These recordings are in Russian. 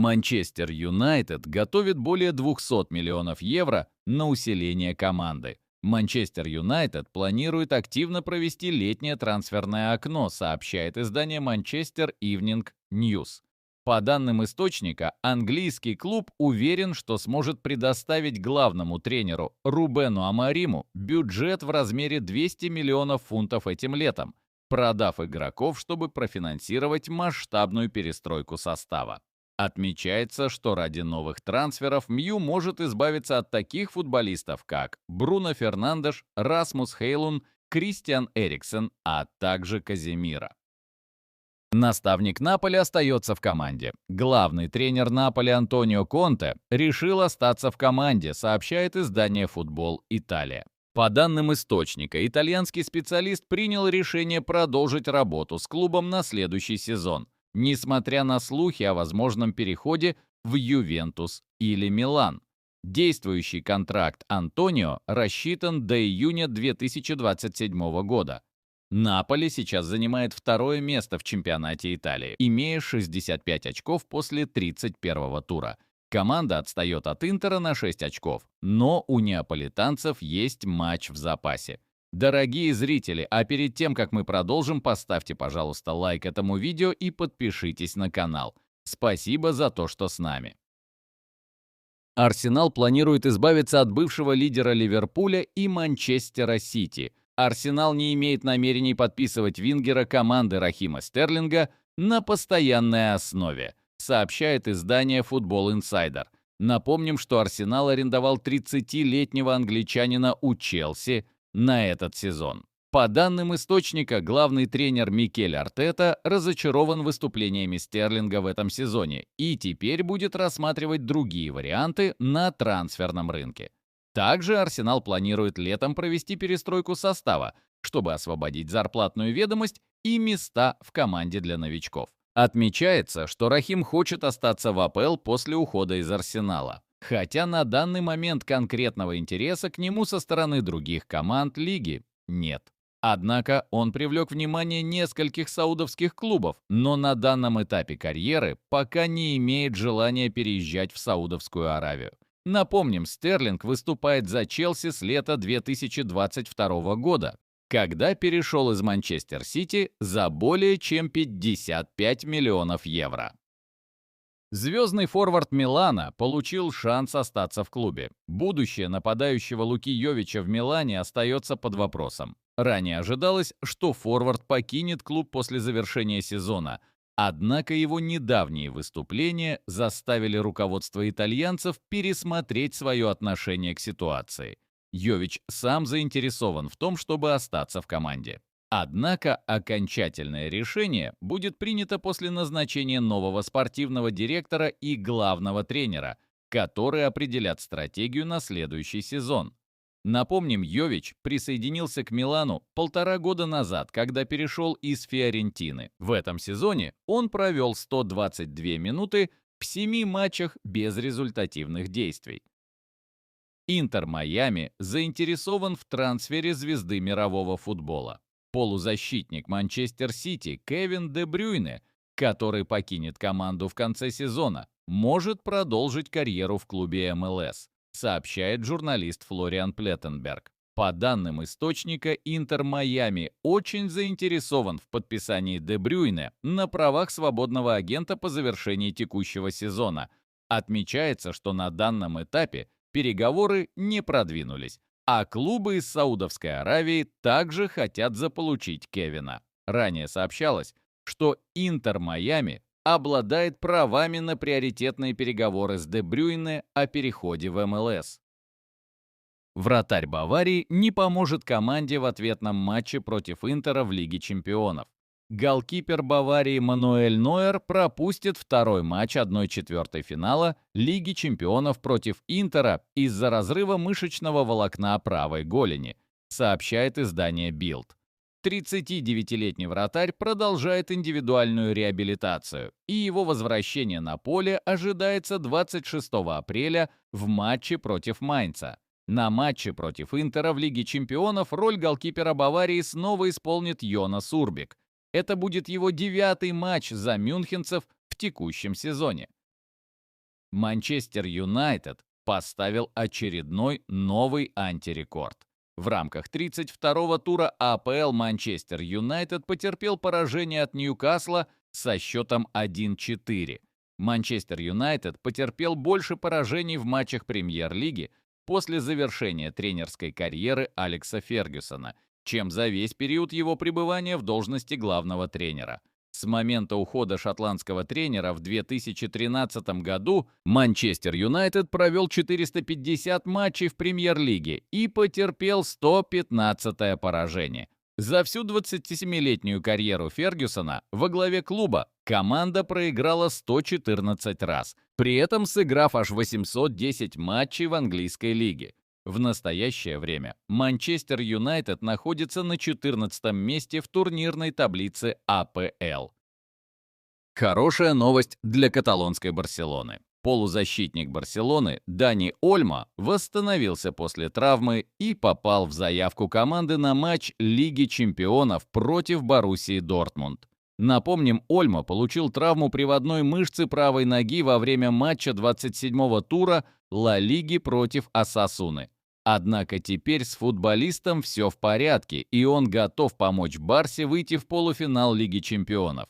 Манчестер Юнайтед готовит более 200 миллионов евро на усиление команды. Манчестер Юнайтед планирует активно провести летнее трансферное окно, сообщает издание Manchester Evening News. По данным источника, английский клуб уверен, что сможет предоставить главному тренеру Рубену Амариму бюджет в размере 200 миллионов фунтов этим летом, продав игроков, чтобы профинансировать масштабную перестройку состава. Отмечается, что ради новых трансферов МЮ может избавиться от таких футболистов, как Бруно Фернандеш, Расмус Хейлун, Кристиан Эриксен, а также Каземира. Наставник Наполи остается в команде. Главный тренер Наполи Антонио Конте решил остаться в команде, сообщает издание «Футбол Италия». По данным источника, итальянский специалист принял решение продолжить работу с клубом на следующий сезон, несмотря на слухи о возможном переходе в Ювентус или Милан. Действующий контракт Антонио рассчитан до июня 2027 года. Наполи сейчас занимает второе место в чемпионате Италии, имея 65 очков после 31-го тура. Команда отстает от Интера на 6 очков, но у неаполитанцев есть матч в запасе. Дорогие зрители, а перед тем, как мы продолжим, поставьте, пожалуйста, лайк этому видео и подпишитесь на канал. Спасибо за то, что с нами. Арсенал планирует избавиться от бывшего лидера Ливерпуля и Манчестера Сити. Арсенал не имеет намерений подписывать вингера команды Рахима Стерлинга на постоянной основе, сообщает издание Football Insider. Напомним, что Арсенал арендовал 30-летнего англичанина у Челси на этот сезон. По данным источника, главный тренер Микель Артета разочарован выступлениями Стерлинга в этом сезоне и теперь будет рассматривать другие варианты на трансферном рынке. Также Арсенал планирует летом провести перестройку состава, чтобы освободить зарплатную ведомость и места в команде для новичков. Отмечается, что Рахим хочет остаться в АПЛ после ухода из Арсенала, хотя на данный момент конкретного интереса к нему со стороны других команд лиги нет. Однако он привлек внимание нескольких саудовских клубов, но на данном этапе карьеры пока не имеет желания переезжать в Саудовскую Аравию. Напомним, Стерлинг выступает за Челси с лета 2022 года, когда перешел из Манчестер Сити за более чем 55 миллионов евро. Звездный форвард Милана получил шанс остаться в клубе. Будущее нападающего Луки Йовича в Милане остается под вопросом. Ранее ожидалось, что форвард покинет клуб после завершения сезона, однако его недавние выступления заставили руководство итальянцев пересмотреть свое отношение к ситуации. Йович сам заинтересован в том, чтобы остаться в команде. Однако окончательное решение будет принято после назначения нового спортивного директора и главного тренера, которые определят стратегию на следующий сезон. Напомним, Йович присоединился к Милану 1,5 года назад, когда перешел из Фиорентины. В этом сезоне он провел 122 минуты в 7 матчах без результативных действий. Интер Майами заинтересован в трансфере звезды мирового футбола. Полузащитник Манчестер Сити Кевин Де Брюйне, который покинет команду в конце сезона, может продолжить карьеру в клубе МЛС, сообщает журналист Флориан Плеттенберг. По данным источника, Интер Майами очень заинтересован в подписании Де Брюйне на правах свободного агента по завершении текущего сезона. Отмечается, что на данном этапе переговоры не продвинулись, а клубы из Саудовской Аравии также хотят заполучить Кевина. Ранее сообщалось, что Интер Майами обладает правами на приоритетные переговоры с Де Брюйне о переходе в МЛС. Вратарь Баварии не поможет команде в ответном матче против Интера в Лиге чемпионов. Голкипер Баварии Мануэль Нойер пропустит второй матч 1/4 финала Лиги чемпионов против Интера из-за разрыва мышечного волокна правой голени, сообщает издание Bild. 39-летний вратарь продолжает индивидуальную реабилитацию, и его возвращение на поле ожидается 26 апреля в матче против Майнца. На матче против Интера в Лиге чемпионов роль голкипера Баварии снова исполнит Йонас Урбик. Это будет его 9-й матч за мюнхенцев в текущем сезоне. Манчестер Юнайтед поставил очередной новый антирекорд. В рамках 32-го тура АПЛ Манчестер Юнайтед потерпел поражение от Ньюкасла со счетом 1-4. Манчестер Юнайтед потерпел больше поражений в матчах Премьер-лиги после завершения тренерской карьеры Алекса Фергюсона, чем за весь период его пребывания в должности главного тренера. С момента ухода шотландского тренера в 2013 году Манчестер Юнайтед провел 450 матчей в Премьер-лиге и потерпел 115-е поражение. За всю 27-летнюю карьеру Фергюсона во главе клуба команда проиграла 114 раз, при этом сыграв аж 810 матчей в английской лиге. В настоящее время Манчестер Юнайтед находится на 14-м месте в турнирной таблице АПЛ. Хорошая новость для каталонской Барселоны. Полузащитник Барселоны Дани Ольмо восстановился после травмы и попал в заявку команды на матч Лиги чемпионов против Боруссии Дортмунд. Напомним, Ольмо получил травму приводной мышцы правой ноги во время матча 27-го тура Ла Лиги против Осасуны. Однако теперь с футболистом все в порядке, и он готов помочь Барсе выйти в полуфинал Лиги чемпионов.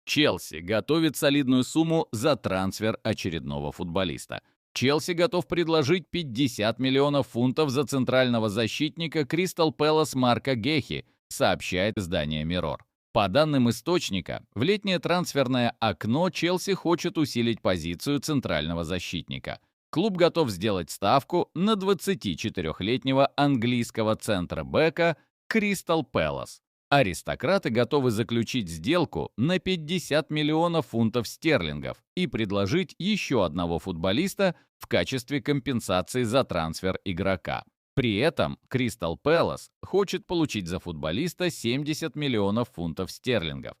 Челси готовит солидную сумму за трансфер очередного футболиста. Челси готов предложить 50 миллионов фунтов за центрального защитника Кристал Пэлас Марка Гехи, сообщает издание Mirror. По данным источника, в летнее трансферное окно Челси хочет усилить позицию центрального защитника. Клуб готов сделать ставку на 24-летнего английского центра-бэка Кристал Пэлас. Аристократы готовы заключить сделку на 50 миллионов фунтов стерлингов и предложить еще одного футболиста в качестве компенсации за трансфер игрока. При этом Кристал Пэлас хочет получить за футболиста 70 миллионов фунтов стерлингов.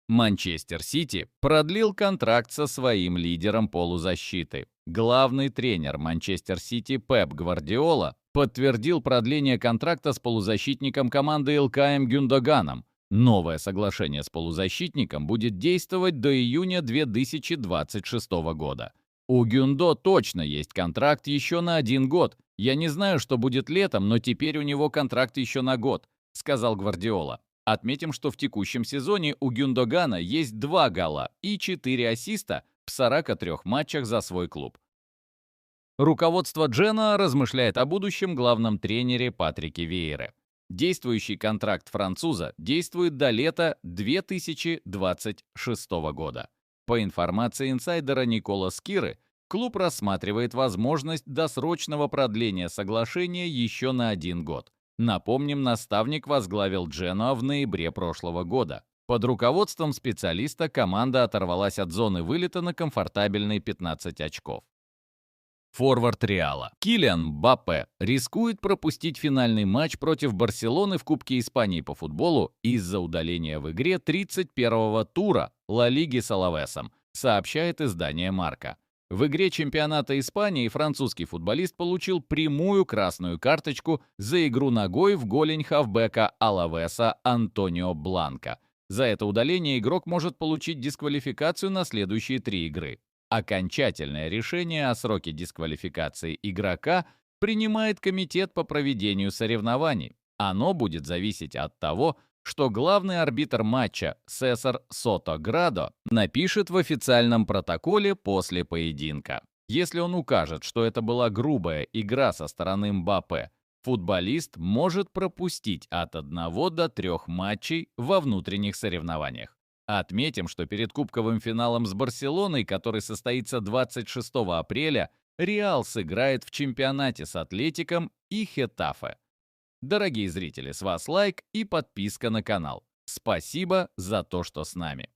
Манчестер Сити продлил контракт со своим лидером полузащиты. Главный тренер Манчестер Сити Пеп Гвардиола подтвердил продление контракта с полузащитником команды Илкаем Гюндоганом. Новое соглашение с полузащитником будет действовать до июня 2026 года. У Гюндо точно есть контракт еще на 1 год. Я не знаю, что будет летом, но теперь у него контракт еще на год, сказал Гвардиола. Отметим, что в текущем сезоне у Гюндогана есть 2 гола и 4 ассиста в 43 матчах за свой клуб. Руководство Дженуа размышляет о будущем главном тренере Патрике Виейре. Действующий контракт француза действует до лета 2026 года. По информации инсайдера Никола Скиры, клуб рассматривает возможность досрочного продления соглашения еще на 1 год. Напомним, наставник возглавил Дженуа в ноябре прошлого года. Под руководством специалиста команда оторвалась от зоны вылета на комфортабельные 15 очков. Форвард Реала Килиан Мбаппе рискует пропустить финальный матч против Барселоны в Кубке Испании по футболу из-за удаления в игре 31-го тура Ла Лиги с Алавесом, сообщает издание Марка. В игре чемпионата Испании французский футболист получил прямую красную карточку за игру ногой в голень хавбека Алавеса Антонио Бланко. За это удаление игрок может получить дисквалификацию на следующие 3 игры. Окончательное решение о сроке дисквалификации игрока принимает комитет по проведению соревнований. Оно будет зависеть от того, что главный арбитр матча Сесар Сото Градо напишет в официальном протоколе после поединка. Если он укажет, что это была грубая игра со стороны Мбаппе, футболист может пропустить от 1 до 3 матчей во внутренних соревнованиях. Отметим, что перед кубковым финалом с Барселоной, который состоится 26 апреля, Реал сыграет в чемпионате с Атлетиком и Хетафе. Дорогие зрители, с вас лайк и подписка на канал. Спасибо за то, что с нами.